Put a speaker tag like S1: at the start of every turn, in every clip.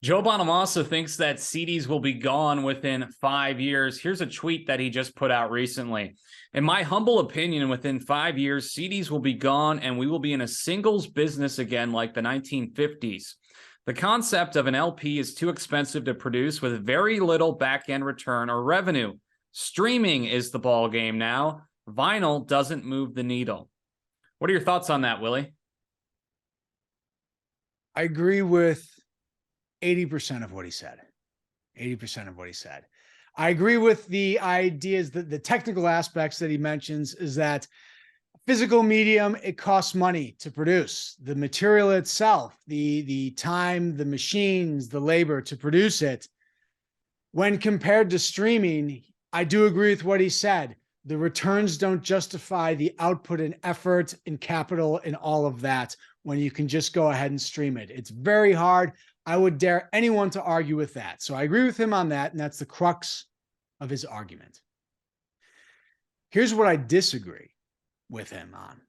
S1: Joe Bonamassa thinks that CDs will be gone within 5 years. Here's a tweet that he just put out recently. In my humble opinion, within 5 years, CDs will be gone and we will be in a singles business again like the 1950s. The concept of an LP is too expensive to produce with very little back-end return or revenue. Streaming is the ball game now. Vinyl doesn't move the needle. What are your thoughts on that, Willie?
S2: I agree with 80% of what he said. 80% of what he said. I agree with the ideas, that the technical aspects that he mentions is that physical medium, it costs money to produce. The material itself, the time, the machines, the labor to produce it. When compared to streaming, I do agree with what he said. The returns don't justify the output and effort and capital and all of that when you can just go ahead and stream it. It's very hard. I would dare anyone to argue with that. So I agree with him on that, and that's the crux of his argument. Here's what I disagree with him on.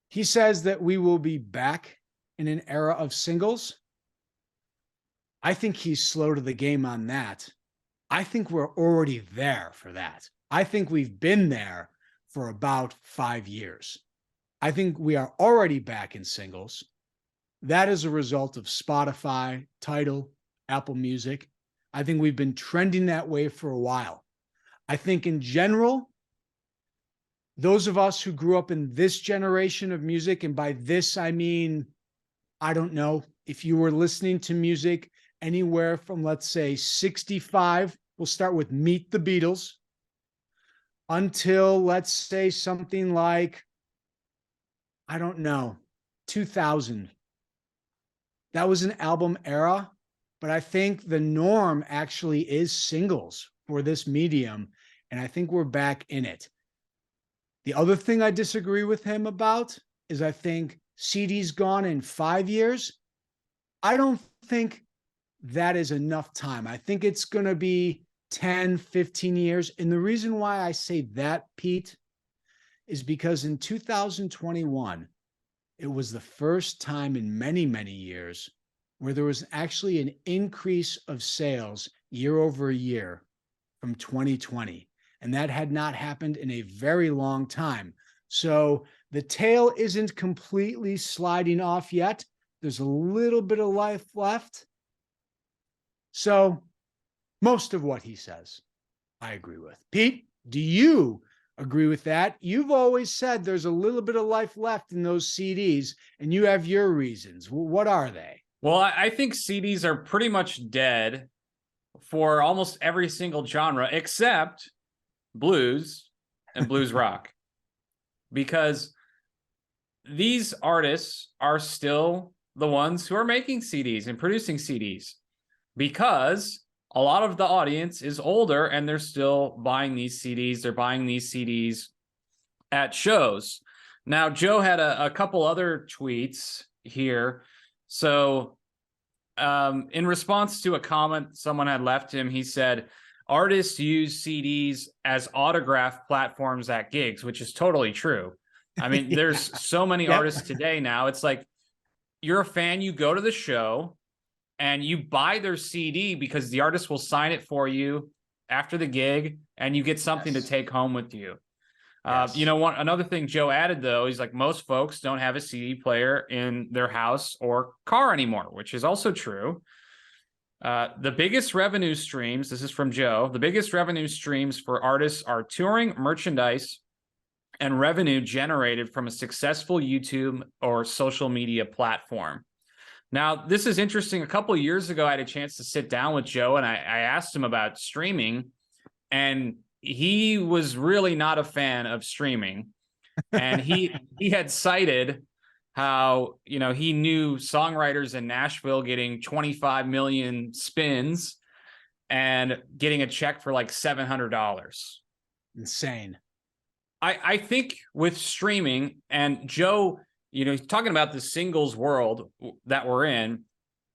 S2: He says that we will be back in an era of singles. I think he's slow to the game on that. I think we're already there for that. I think we've been there for about 5 years. I think we are already back in singles. That is a result of Spotify, Tidal, Apple Music. I think we've been trending that way for a while. I think in general, those of us who grew up in this generation of music, and by this I mean, I don't know, if you were listening to music anywhere from, let's say, 65, we'll start with Meet the Beatles, until, let's say, something like, I don't know, 2000. That was an album era, but I think the norm actually is singles for this medium, and I think we're back in it. The other thing I disagree with him about is I think CDs gone in 5 years. I don't think that is enough time. I think it's going to be 10, 15 years. And the reason why I say that, Pete, is because in 2021, it was the first time in many, many years where there was actually an increase of sales year over year from 2020. And that had not happened in a very long time. So the tail isn't completely sliding off yet. There's a little bit of life left. So most of what he says, I agree with. Pete, do you agree with that? You've always said there's a little bit of life left in those CDs, and you have your reasons. What are they?
S1: Well, I think CDs are pretty much dead for almost every single genre except blues and blues rock, because these artists are still the ones who are making CDs and producing CDs, because a lot of the audience is older and they're still buying these CDs. They're buying these CDs at shows. Now, Joe had a couple other tweets here. So in response to a comment someone had left him, he said, artists use CDs as autograph platforms at gigs, which is totally true. I mean, there's so many artists today now. It's like, you're a fan, you go to the show, and you buy their CD because the artist will sign it for you after the gig, and you get something to take home with you. You know, another thing Joe added, though, is like most folks don't have a CD player in their house or car anymore, which is also true. The biggest revenue streams, this is from Joe, the biggest revenue streams for artists are touring, merchandise, and revenue generated from a successful YouTube or social media platform. Now, this is interesting. A couple of years ago, I had a chance to sit down with Joe, and I asked him about streaming, and he was really not a fan of streaming. And he had cited how, you know, he knew songwriters in Nashville getting 25 million spins and getting a check for like $700.
S2: Insane.
S1: I think with streaming, and Joe, you know, he's talking about the singles world that we're in.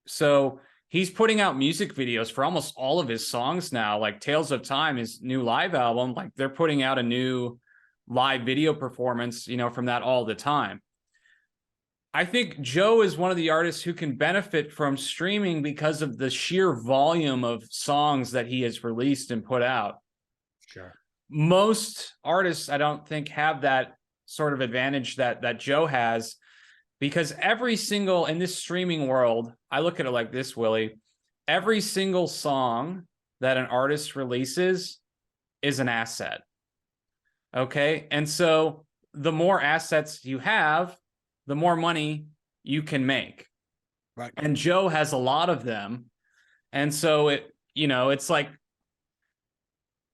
S1: So he's putting out music videos for almost all of his songs now, like Tales of Time, his new live album. Like, they're putting out a new live video performance, you know, from that all the time. I think Joe is one of the artists who can benefit from streaming because of the sheer volume of songs that he has released and put out.
S2: Sure.
S1: Most artists, I don't think, have that sort of advantage that Joe has, because every single, in this streaming world, I look at it like this, Willie, every single song that an artist releases is an asset. Okay. And so the more assets you have, the more money you can make.
S2: Right.
S1: And Joe has a lot of them. And so it's like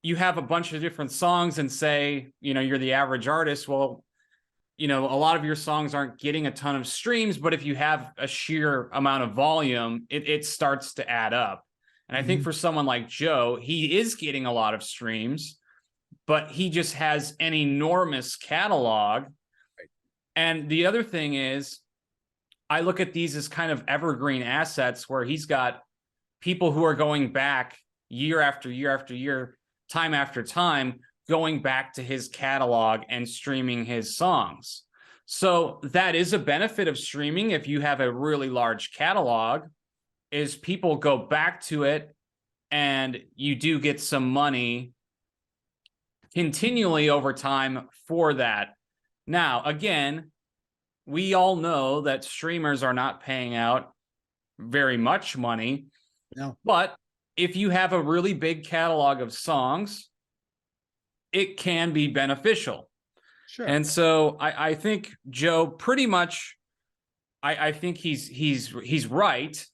S1: you have a bunch of different songs and say, you're the average artist. Well, a lot of your songs aren't getting a ton of streams, but if you have a sheer amount of volume, it starts to add up. And I think for someone like Joe, he is getting a lot of streams, but he just has an enormous catalog.
S2: Right.
S1: And the other thing is, I look at these as kind of evergreen assets where he's got people who are going back year after year after year, time after time, going back to his catalog and streaming his songs. So that is a benefit of streaming. If you have a really large catalog, is people go back to it and you do get some money continually over time for that. Now, again, we all know that streamers are not paying out very much money.
S2: No.
S1: But if you have a really big catalog of songs, it can be beneficial.
S2: Sure.
S1: And so I think Joe pretty much, I think he's right,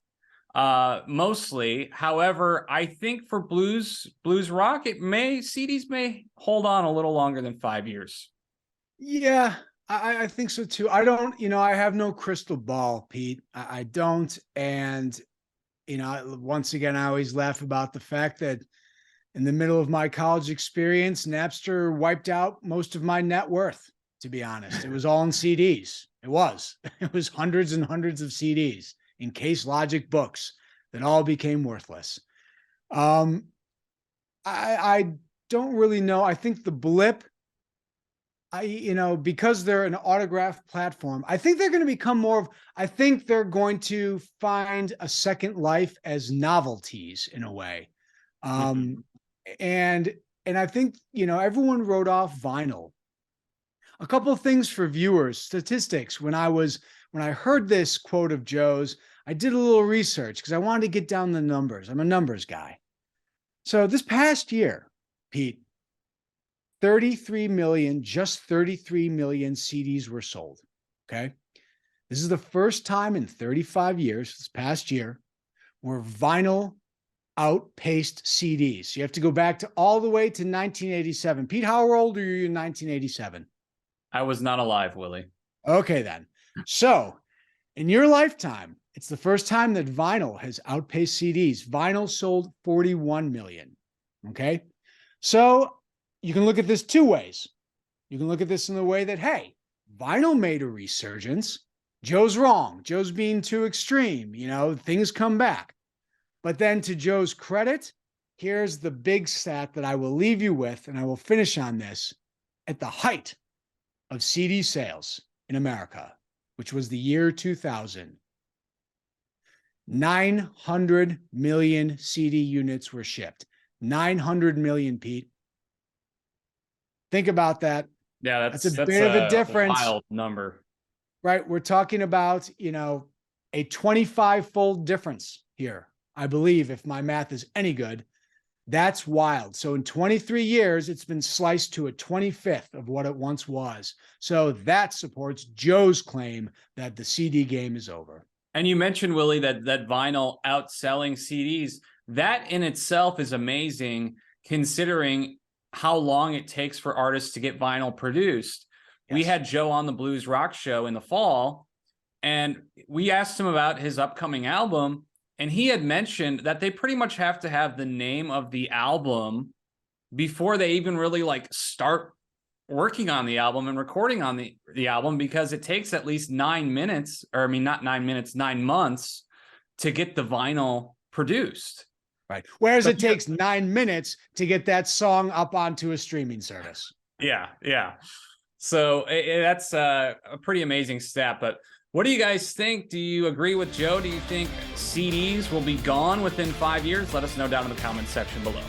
S1: mostly. However, I think for blues rock, CDs may hold on a little longer than 5 years.
S2: Yeah, I think so too. I don't, I have no crystal ball, Pete. I don't. And, once again, I always laugh about the fact that in the middle of my college experience, Napster wiped out most of my net worth, to be honest. It was all in CDs. It was hundreds and hundreds of CDs in Case Logic books that all became worthless. I don't really know. I think the blip, because they're an autograph platform, I think they're going to become I think they're going to find a second life as novelties in a way. And I think, everyone wrote off vinyl. A couple of things for viewers, statistics. When I heard this quote of Joe's, I did a little research because I wanted to get down the numbers. I'm a numbers guy. So this past year, Pete, 33 million, just 33 million CDs were sold. Okay. This is the first time in 35 years, this past year, where vinyl outpaced CDs. You have to go back to all the way to 1987. Pete, how old are you in 1987?
S1: I was not alive, Willie.
S2: Okay, then. So in your lifetime, it's the first time that vinyl has outpaced CDs. Vinyl sold 41 million. Okay. So you can look at this two ways. You can look at this in the way that, hey, vinyl made a resurgence. Joe's wrong. Joe's being too extreme. Things come back. But then to Joe's credit, here's the big stat that I will leave you with, and I will finish on this. At the height of CD sales in America, which was the year 2000, 900 million CD units were shipped. 900 million, Pete. Think about that.
S1: Yeah,
S2: that's a bit of a difference.
S1: Wild number.
S2: Right? We're talking about, a 25-fold difference here. I believe, if my math is any good. That's wild. So in 23 years, it's been sliced to a 25th of what it once was. So that supports Joe's claim that the CD game is over.
S1: And you mentioned, Willie, that vinyl outselling CDs. That in itself is amazing, considering how long it takes for artists to get vinyl produced. Yes. We had Joe on the Blues Rock Show in the fall, and we asked him about his upcoming album. And he had mentioned that they pretty much have to have the name of the album before they even really start working on the album and recording on the album, because it takes at least 9 minutes, or not 9 minutes, 9 months to get the vinyl produced.
S2: Right. Whereas it takes 9 minutes to get that song up onto a streaming service.
S1: Yeah. Yeah. So that's a pretty amazing stat. But What do you guys think? Do you agree with Joe? Do you think CDs will be gone within 5 years? Let us know down in the comments section below.